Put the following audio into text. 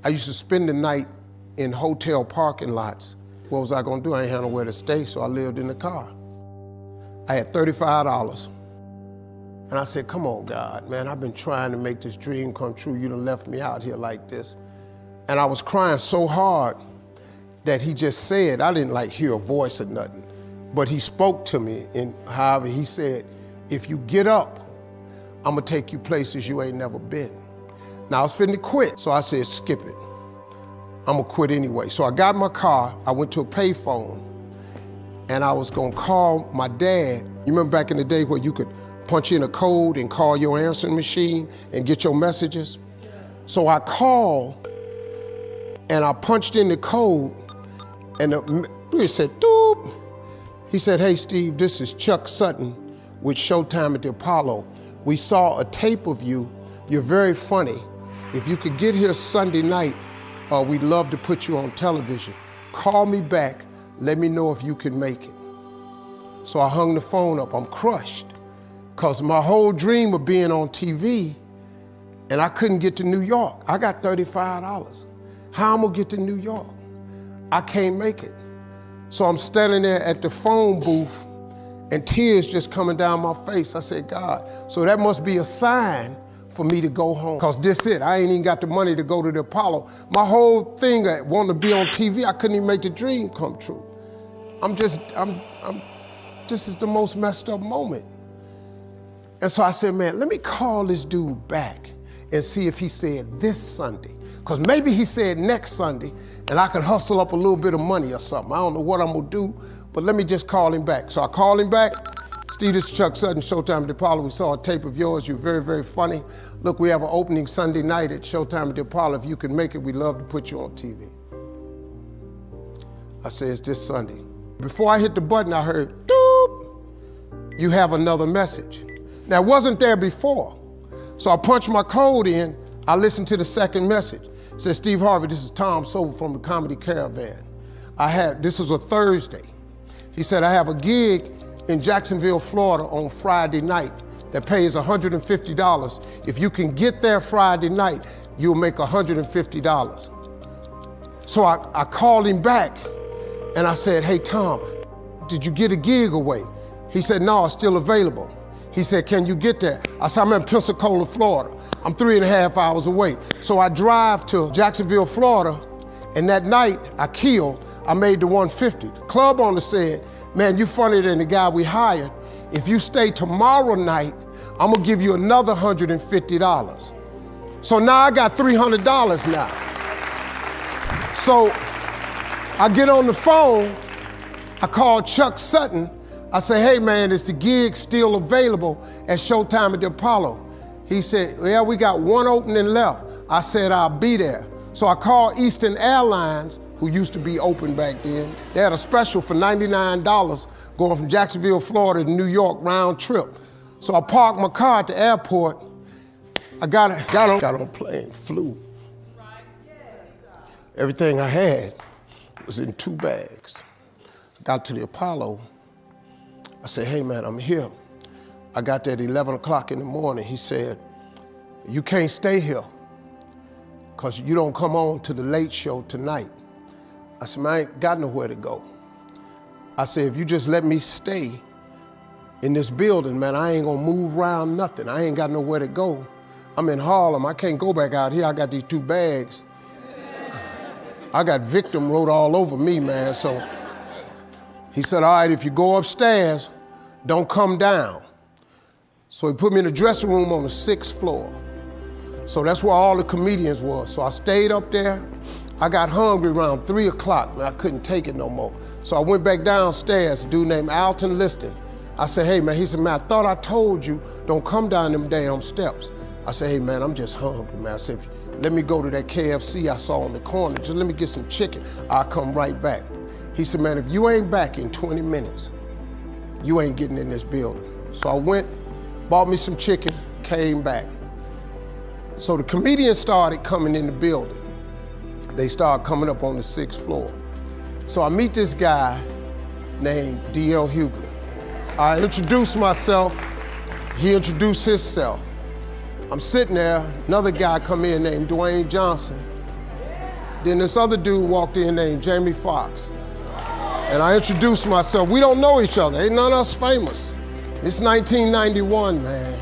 I used to spend the night in hotel parking lots. What was I gonna do? I ain't had nowhere to stay, so I lived in the car. I had $35. And I said, come on, God, man, I've been trying to make this dream come true. You done left me out here like this. And I was crying so hard that he just said, I didn't like hear a voice or nothing, but he spoke to me, and however he said, if you get up, I'm gonna take you places you ain't never been. Now I was finna quit, so I said, skip it. I'm gonna quit anyway. So I got in my car, I went to a payphone, and I was gonna call my dad. You remember back in the day where you could punch in a code and call your answering machine and get your messages? So I called, and I punched in the code, and it said, doop. He said, hey, Steve, this is Chuck Sutton with Showtime at the Apollo. We saw a tape of you. You're very funny. If you could get here Sunday night, we'd love to put you on television. Call me back. Let me know if you can make it. So I hung the phone up. I'm crushed, because my whole dream of being on TV, and I couldn't get to New York. I got $35. How I'm gonna get to New York? I can't make it. So I'm standing there at the phone booth, and tears just coming down my face. I said, God, so that must be a sign for me to go home, because this it. I ain't even got the money to go to the Apollo. My whole thing, wanting to be on TV, I couldn't even make the dream come true. This is the most messed up moment. And so I said, man, let me call this dude back and see if he said this Sunday. Because maybe he said next Sunday, and I can hustle up a little bit of money or something. I don't know what I'm gonna do, but let me just call him back. So I called him back. Steve, this is Chuck Sutton, Showtime at the Apollo. We saw a tape of yours. You're very, very funny. Look, we have an opening Sunday night at Showtime at the Apollo. If you can make it, we'd love to put you on TV. I said, it's this Sunday. Before I hit the button, I heard, doop, you have another message. Now, it wasn't there before. So I punched my code in. I listened to the second message. It said, Steve Harvey, this is Tom Sobel from the Comedy Caravan. This was a Thursday. He said, I have a gig in Jacksonville, Florida on Friday night that pays $150. If you can get there Friday night, you'll make $150. So I called him back, and I said, hey, Tom, did you get a gig away? He said, no, it's still available. He said, can you get there? I said, I'm in Pensacola, Florida. I'm 3.5 hours away. So I drive to Jacksonville, Florida, and that night I made the 150. The club owner said, man, you funnier than the guy we hired. If you stay tomorrow night, I'm gonna give you another $150. So now I got $300 now. So I get on the phone, I call Chuck Sutton. I say, hey man, is the gig still available at Showtime at the Apollo? He said, yeah, we got one opening left. I said, I'll be there. So I called Eastern Airlines, who used to be open back then. They had a special for $99 going from Jacksonville, Florida to New York round trip. So I parked my car at the airport. I got on a plane, flew. Everything I had was in 2 bags. I got to the Apollo. I said, hey man, I'm here. I got there at 11 o'clock in the morning. He said, you can't stay here because you don't come on to the late show tonight. I said, man, I ain't got nowhere to go. I said, if you just let me stay in this building, man, I ain't gonna move around nothing. I ain't got nowhere to go. I'm in Harlem, I can't go back out here. I got these 2 bags. I got victim wrote all over me, man. So he said, all right, if you go upstairs, don't come down. So he put me in a dressing room on the 6th floor. So that's where all the comedians was. So I stayed up there. I got hungry around 3 o'clock, and I couldn't take it no more. So I went back downstairs, a dude named Alton Liston. I said, hey man, he said, man, I thought I told you, don't come down them damn steps. I said, hey man, I'm just hungry, man. I said, let me go to that KFC I saw on the corner, just let me get some chicken. I'll come right back. He said, man, if you ain't back in 20 minutes, you ain't getting in this building. So I went, bought me some chicken, came back. So the comedians started coming in the building. They started coming up on the 6th floor. So I meet this guy named D.L. Hughley. I introduced myself, he introduced himself. I'm sitting there, another guy come in named Dwayne Johnson. Then this other dude walked in named Jamie Foxx. And I introduced myself. We don't know each other. Ain't none of us famous. It's 1991, man.